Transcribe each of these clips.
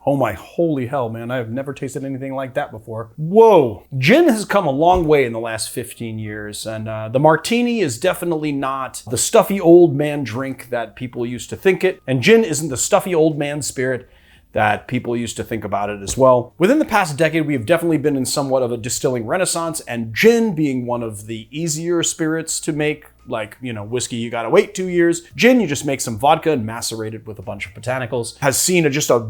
Oh my holy hell, man. I have never tasted anything like that before. Whoa. Gin has come a long way in the last 15 years, and the Martini is definitely not the stuffy old man drink that people used to think it, and gin isn't the stuffy old man spirit that people used to think about it as well. Within the past decade, we have definitely been in somewhat of a distilling renaissance, and gin being one of the easier spirits to make, like, you know, whiskey, you gotta wait 2 years. Gin, you just make some vodka and macerate it with a bunch of botanicals, has seen just a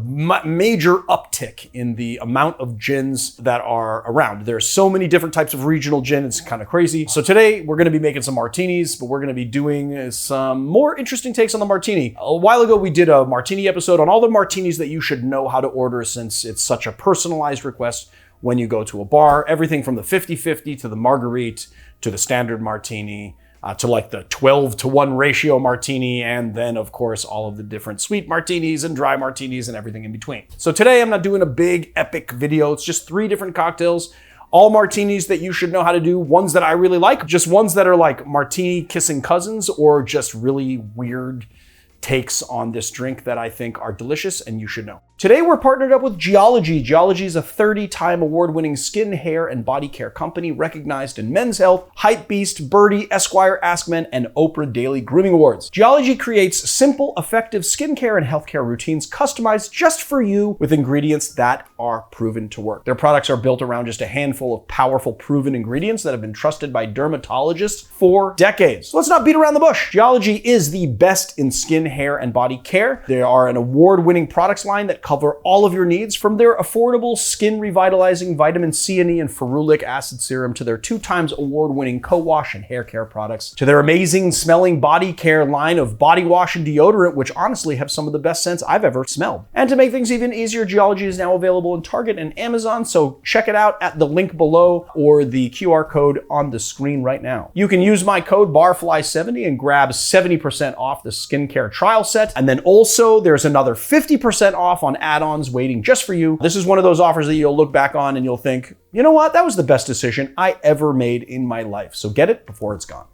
major uptick in the amount of gins that are around. There's so many different types of regional gin, it's kind of crazy. So today, we're gonna be making some martinis, but we're gonna be doing some more interesting takes on the martini. A while ago, we did a martini episode on all the martinis that you should know how to order, since it's such a personalized request when you go to a bar. Everything from the 50-50 to the marguerite to the standard martini, to like the 12-to-1 ratio martini, and then of course all of the different sweet martinis and dry martinis and everything in between. So today I'm not doing a big epic video, it's just 3 different cocktails, all martinis that you should know how to do, ones that I really like, just ones that are like martini kissing cousins, or just really weird takes on this drink that I think are delicious and you should know. Today we're partnered up with Geology. Geology is a 30-time award-winning skin, hair, and body care company recognized in Men's Health, Hypebeast, Birdie, Esquire, Ask Men, and Oprah Daily Grooming Awards. Geology creates simple, effective skincare and healthcare routines customized just for you with ingredients that are proven to work. Their products are built around just a handful of powerful, proven ingredients that have been trusted by dermatologists for decades. So let's not beat around the bush. Geology is the best in skin, hair, and body care. They are an award-winning products line that cover all of your needs, from their affordable skin revitalizing vitamin C and E and ferulic acid serum, to their 2 times award-winning co-wash and hair care products, to their amazing smelling body care line of body wash and deodorant, which honestly have some of the best scents I've ever smelled. And to make things even easier, Geology is now available in Target and Amazon, so check it out at the link below or the QR code on the screen right now. You can use my code BARFLY70 and grab 70% off the skincare trial set, and then also there's another 50% off on add-ons waiting just for you. This is one of those offers that you'll look back on and you'll think, you know what, that was the best decision I ever made in my life. So get it before it's gone.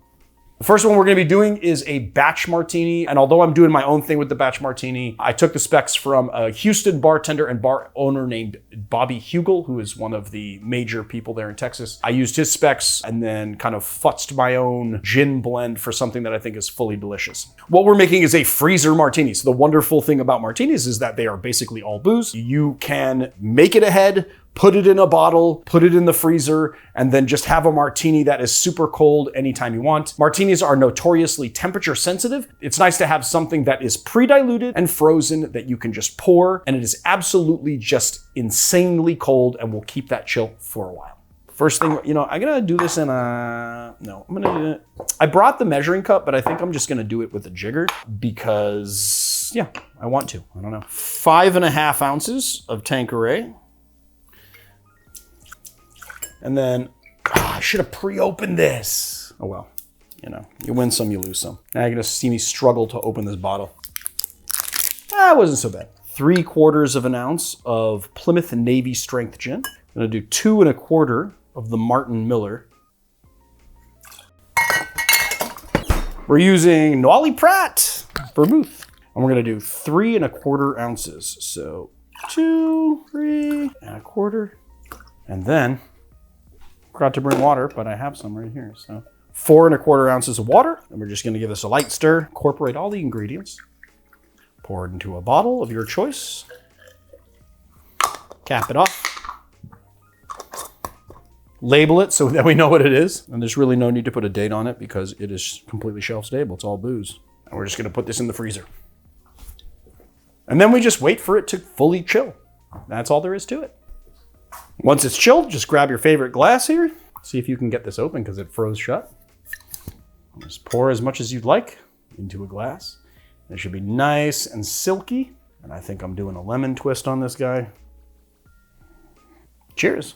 The first one we're going to be doing is a batch martini, and although I'm doing my own thing with the batch martini, I took the specs from a Houston bartender and bar owner named Bobby Hugel, who is one of the major people there in Texas. I used his specs and then kind of futzed my own gin blend for something that I think is fully delicious. What we're making is a freezer martini. So the wonderful thing about martinis is that they are basically all booze. You can make it ahead, put it in a bottle, put it in the freezer, and then just have a martini that is super cold anytime you want. Martinis are notoriously temperature sensitive. It's nice to have something that is pre-diluted and frozen that you can just pour, and it is absolutely just insanely cold and will keep that chill for a while. First thing, you know, I'm gonna do this in a, no, I'm gonna do it. I brought the measuring cup, but I think I'm just gonna do it with a jigger because, yeah, I want to, I don't know. 5.5 ounces of Tanqueray. And then, I should have pre-opened this. Oh well, you know, you win some, you lose some. Now you're gonna see me struggle to open this bottle. It wasn't so bad. 3/4 ounce of Plymouth Navy Strength Gin. I'm gonna do 2 1/4 of the Martin Miller. We're using Noilyprat Vermouth. And we're gonna do 3 1/4 ounces. So 2, 3 1/4. And then, forgot to bring water, but I have some right here. So 4 1/4 ounces of water. And we're just gonna give this a light stir, incorporate all the ingredients, pour it into a bottle of your choice, cap it off, label it so that we know what it is. And there's really no need to put a date on it because it is completely shelf stable. It's all booze. And we're just gonna put this in the freezer. And then we just wait for it to fully chill. That's all there is to it. Once it's chilled, just grab your favorite glass here. See if you can get this open because it froze shut. Just pour as much as you'd like into a glass. It should be nice and silky. And I think I'm doing a lemon twist on this guy. Cheers.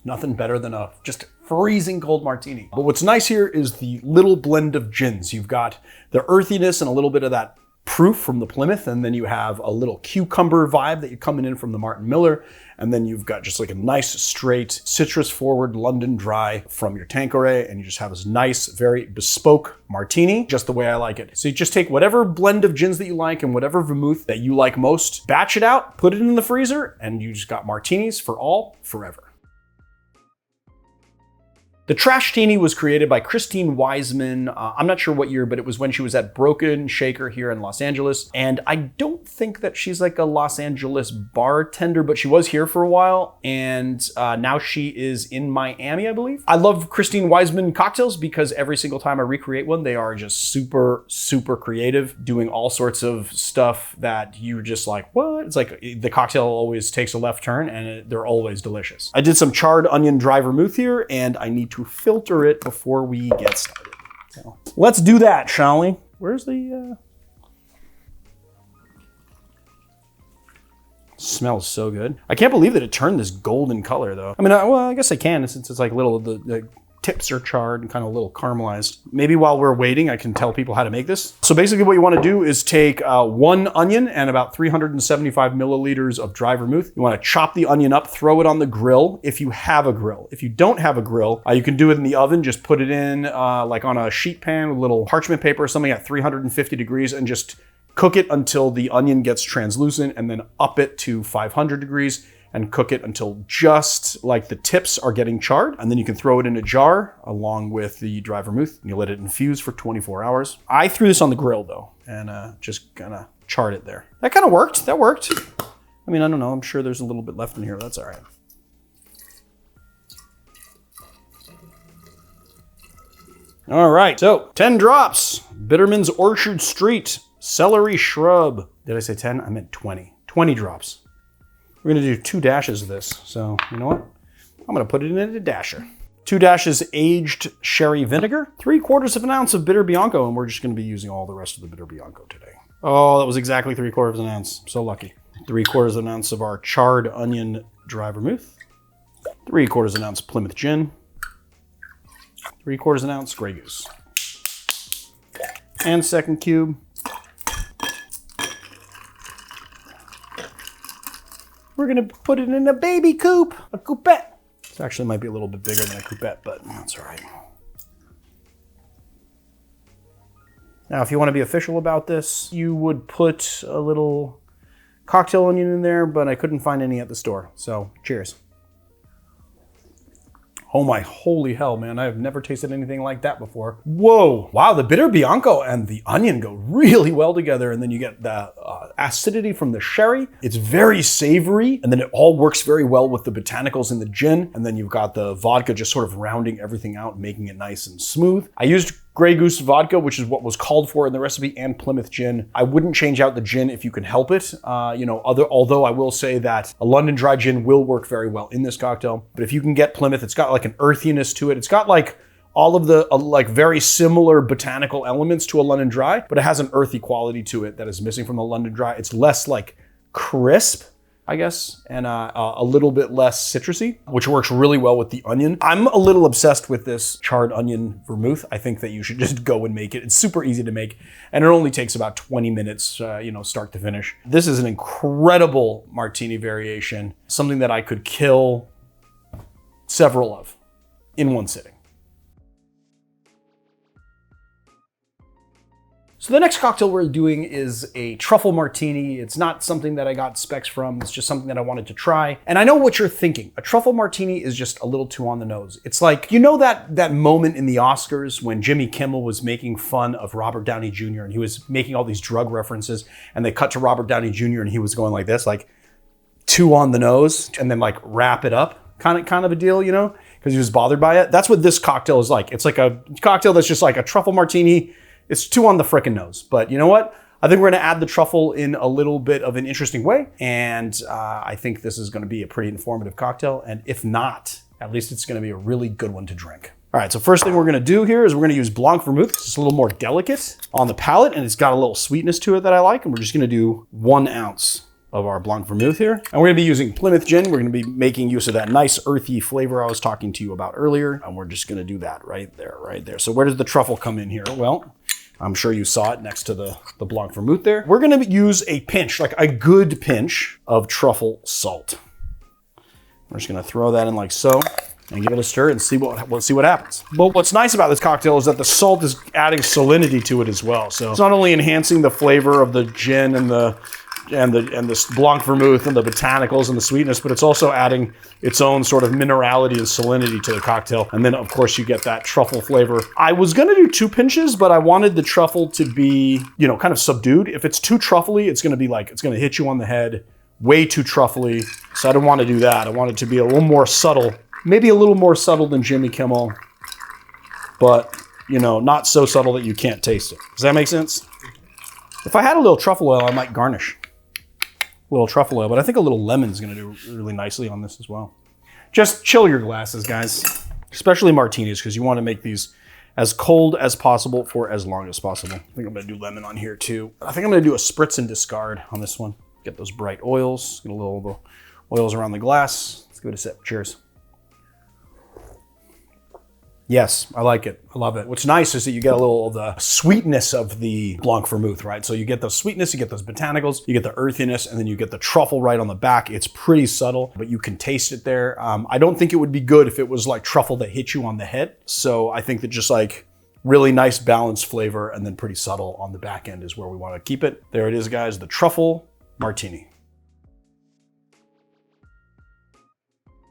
Nothing better than a just freezing cold martini. But what's nice here is the little blend of gins. You've got the earthiness and a little bit of that proof from the Plymouth, and then you have a little cucumber vibe that you're coming in from the Martin Miller, and then you've got just like a nice straight citrus forward London dry from your Tanqueray, and you just have this nice, very bespoke martini, just the way I like it. So you just take whatever blend of gins that you like and whatever vermouth that you like most, batch it out, put it in the freezer, and you just got martinis for all forever. The Trash-Tini was created by Christine Wiseman. I'm not sure what year, but it was when she was at Broken Shaker here in Los Angeles. And I don't think that she's like a Los Angeles bartender, but she was here for a while. And now she is in Miami, I believe. I love Christine Wiseman cocktails because every single time I recreate one, they are just super, super creative, doing all sorts of stuff that you're just like, what? It's like the cocktail always takes a left turn and they're always delicious. I did some charred onion dry vermouth here, and I need to filter it before we get started. So let's do that, shall we? Where's the... Smells so good. I can't believe that it turned this golden color though. I mean, well, I guess I can since it's like little, the tips are charred and kind of a little caramelized. Maybe while we're waiting, I can tell people how to make this. So basically what you want to do is take 1 onion and about 375 milliliters of dry vermouth. You want to chop the onion up, throw it on the grill if you have a grill. If you don't have a grill, you can do it in the oven. Just put it in like on a sheet pan with a little parchment paper or something at 350 degrees and just cook it until the onion gets translucent, and then up it to 500 degrees. And cook it until just like the tips are getting charred. And then you can throw it in a jar along with the dry vermouth, and you let it infuse for 24 hours. I threw this on the grill though, and just kind of charred it there. That kind of worked, that worked. I mean, I don't know, I'm sure there's a little bit left in here, but that's all right. All right, so 10 drops. Bitterman's Orchard Street, Celery Shrub. Did I say 10? I meant 20. 20 drops. We're gonna do 2 dashes of this. So you know what? I'm gonna put it in a dasher. 2 dashes aged sherry vinegar, 3/4 of an ounce of bitter Bianco, and we're just gonna be using all the rest of the bitter Bianco today. Oh, that was exactly 3/4 of an ounce. So lucky. 3/4 of an ounce of our charred onion dry vermouth, 3/4 of an ounce Plymouth Gin, 3/4 of an ounce Grey Goose, and second cube. We're gonna put it in a baby coupe, a coupette. This actually might be a little bit bigger than a coupette, but that's all right. Now, if you want to be official about this, you would put a little cocktail onion in there, but I couldn't find any at the store. So cheers. Oh my holy hell, man. I have never tasted anything like that before. Whoa. Wow, the bitter Bianco and the onion go really well together. And then you get the acidity from the sherry. It's very savory. And then it all works very well with the botanicals in the gin. And then you've got the vodka just sort of rounding everything out, making it nice and smooth. I used Grey Goose vodka, which is what was called for in the recipe, and Plymouth Gin. I wouldn't change out the gin if you can help it. Although I will say that a London dry gin will work very well in this cocktail. But if you can get Plymouth, it's got like an earthiness to it. It's got like all of the like very similar botanical elements to a London dry, but it has an earthy quality to it that is missing from the London dry. It's less like crisp, I guess, and a little bit less citrusy, which works really well with the onion. I'm a little obsessed with this charred onion vermouth. I think that you should just go and make it. It's super easy to make, and it only takes about 20 minutes, start to finish. This is an incredible martini variation, something that I could kill several of in one sitting. So the next cocktail we're doing is a Truffle Martini. It's not something that I got specs from. It's just something that I wanted to try. And I know what you're thinking. A Truffle Martini is just a little too on the nose. It's like, you know that moment in the Oscars when Jimmy Kimmel was making fun of Robert Downey Jr. and he was making all these drug references, and they cut to Robert Downey Jr. and he was going like this, like too on the nose, and then like wrap it up kind of a deal, because he was bothered by it. That's what this cocktail is like. It's like a cocktail that's just like a Truffle Martini. It's too on the frickin' nose, but you know what? I think we're gonna add the truffle in a little bit of an interesting way, and I think this is gonna be a pretty informative cocktail, and if not, at least it's gonna be a really good one to drink. All right, so first thing we're gonna do here is we're gonna use Blanc Vermouth, because it's a little more delicate on the palate, and it's got a little sweetness to it that I like, and we're just gonna do 1 ounce of our Blanc Vermouth here. And we're gonna be using Plymouth Gin. We're gonna be making use of that nice earthy flavor I was talking to you about earlier, and we're just gonna do that right there. So where does the truffle come in here? Well, I'm sure you saw it next to the Blanc Vermouth there. We're gonna use a pinch, like a good pinch of truffle salt. We're just gonna throw that in like so and give it a stir and see what happens. But what's nice about this cocktail is that the salt is adding salinity to it as well. So it's not only enhancing the flavor of the gin and the Blanc Vermouth and the botanicals and the sweetness, but it's also adding its own sort of minerality and salinity to the cocktail. And then of course you get that truffle flavor. I was gonna do 2 pinches, but I wanted the truffle to be, you know, kind of subdued. If it's too truffly, it's gonna be like, it's gonna hit you on the head, way too truffly. So I didn't want to do that. I want it to be a little more subtle, maybe a little more subtle than Jimmy Kimmel, but you know, not so subtle that you can't taste it. Does that make sense? If I had a little truffle oil, I might garnish. A little truffle oil, but I think a little lemon is going to do really nicely on this as well. Just chill your glasses, guys, especially martinis, because you want to make these as cold as possible for as long as possible. I think I'm going to do lemon on here too. I think I'm going to do a spritz and discard on this one. Get those bright oils, get a little of the oils around the glass. Let's give it a sip. Cheers. Yes, I like it. I love it. What's nice is that you get a little of the sweetness of the Blanc Vermouth, right? So you get the sweetness, you get those botanicals, you get the earthiness, and then you get the truffle right on the back. It's pretty subtle, but you can taste it there. I don't think it would be good if it was like truffle that hit you on the head. So I think that just like really nice balanced flavor and then pretty subtle on the back end is where we want to keep it. There it is, guys, the Truffle Martini.